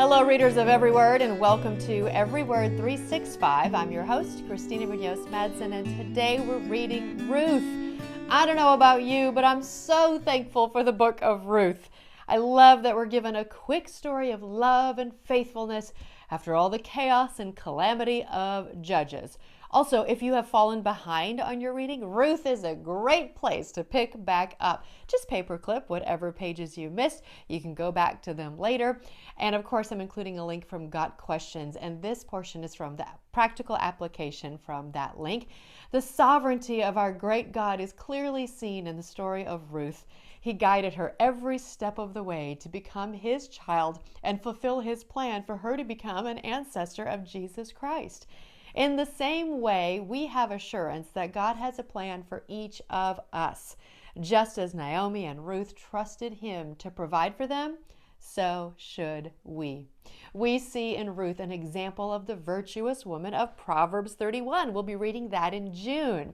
Hello, readers of Every Word, and welcome to Every Word 365. I'm your host, Christina Madsen, and today we're reading Ruth. I don't know about you, but I'm so thankful for the book of Ruth. I love that we're given a quick story of love and faithfulness after all the chaos and calamity of Judges. Also, if you have fallen behind on your reading, Ruth is a great place to pick back up. Just paperclip whatever pages you missed. You can go back to them later. And of course, I'm including a link from Got Questions, and this portion is from the practical application from that link. The sovereignty of our great God is clearly seen in the story of Ruth. He guided her every step of the way to become his child and fulfill his plan for her to become an ancestor of Jesus Christ. In the same way, we have assurance that God has a plan for each of us. Just as Naomi and Ruth trusted him to provide for them, so should we. We see in Ruth an example of the virtuous woman of Proverbs 31. We'll be reading that in June.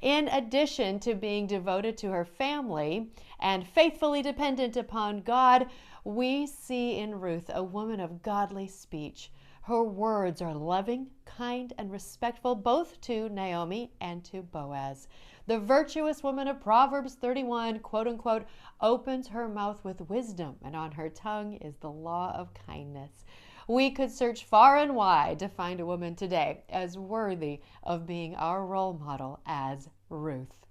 In addition to being devoted to her family and faithfully dependent upon God, we see in Ruth a woman of godly speech. Her words are loving, kind, and respectful both to Naomi and to Boaz. The virtuous woman of Proverbs 31, quote unquote, opens her mouth with wisdom, and on her tongue is the law of kindness. We could search far and wide to find a woman today as worthy of being our role model as Ruth.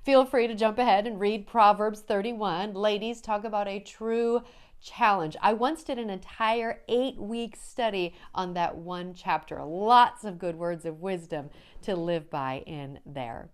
Feel free to jump ahead and read Proverbs 31. Ladies, talk about a true challenge. I once did an entire 8-week study on that one chapter. Lots of good words of wisdom to live by in there.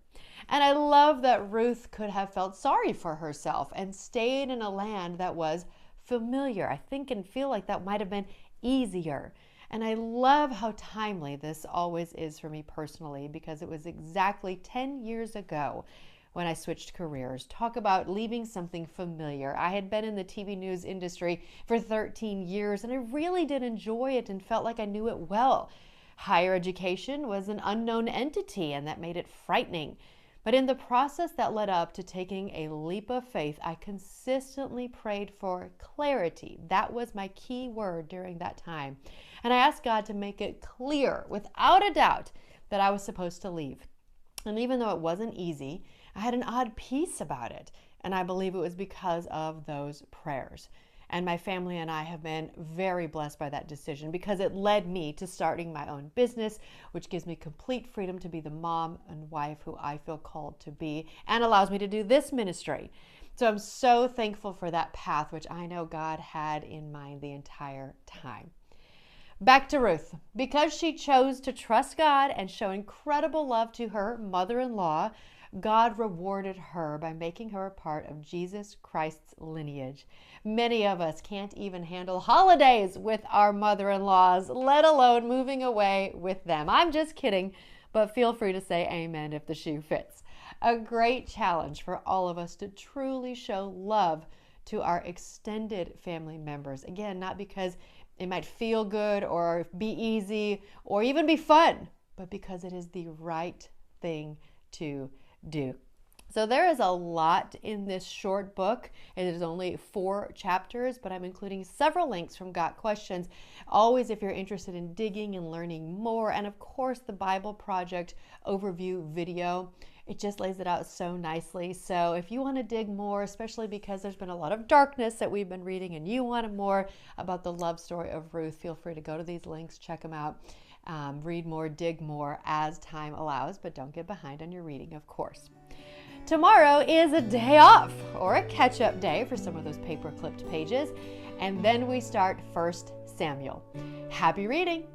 And I love that Ruth could have felt sorry for herself and stayed in a land that was familiar. I think and feel like that might have been easier. And I love how timely this always is for me personally, because it was exactly 10 years ago when I switched careers. Talk about leaving something familiar. I had been in the TV news industry for 13 years, and I really did enjoy it and felt like I knew it well. Higher education was an unknown entity, and that made it frightening. But in the process that led up to taking a leap of faith, I consistently prayed for clarity. That was my key word during that time. And I asked God to make it clear, without a doubt, that I was supposed to leave. And even though it wasn't easy, I had an odd peace about it, and I believe it was because of those prayers. And my family and I have been very blessed by that decision because it led me to starting my own business, which gives me complete freedom to be the mom and wife who I feel called to be and allows me to do this ministry. So I'm so thankful for that path, which I know God had in mind the entire time. Back to Ruth. Because she chose to trust God and show incredible love to her mother-in-law, God rewarded her by making her a part of Jesus Christ's lineage. Many of us can't even handle holidays with our mother-in-laws, let alone moving away with them. I'm just kidding, but feel free to say amen if the shoe fits. A great challenge for all of us to truly show love to our extended family members. Again, not because it might feel good or be easy or even be fun, but because it is the right thing to do. So there is a lot in this short book. It is only 4 chapters, but I'm including several links from Got Questions. Always, if you're interested in digging and learning more, and of course the Bible Project overview video, it just lays it out so nicely. So if you want to dig more, especially because there's been a lot of darkness that we've been reading and you want more about the love story of Ruth, feel free to go to these links, check them out, read more, dig more as time allows, but don't get behind on your reading, of course. Tomorrow is a day off or a catch-up day for some of those paper-clipped pages, and then we start 1 Samuel. Happy reading!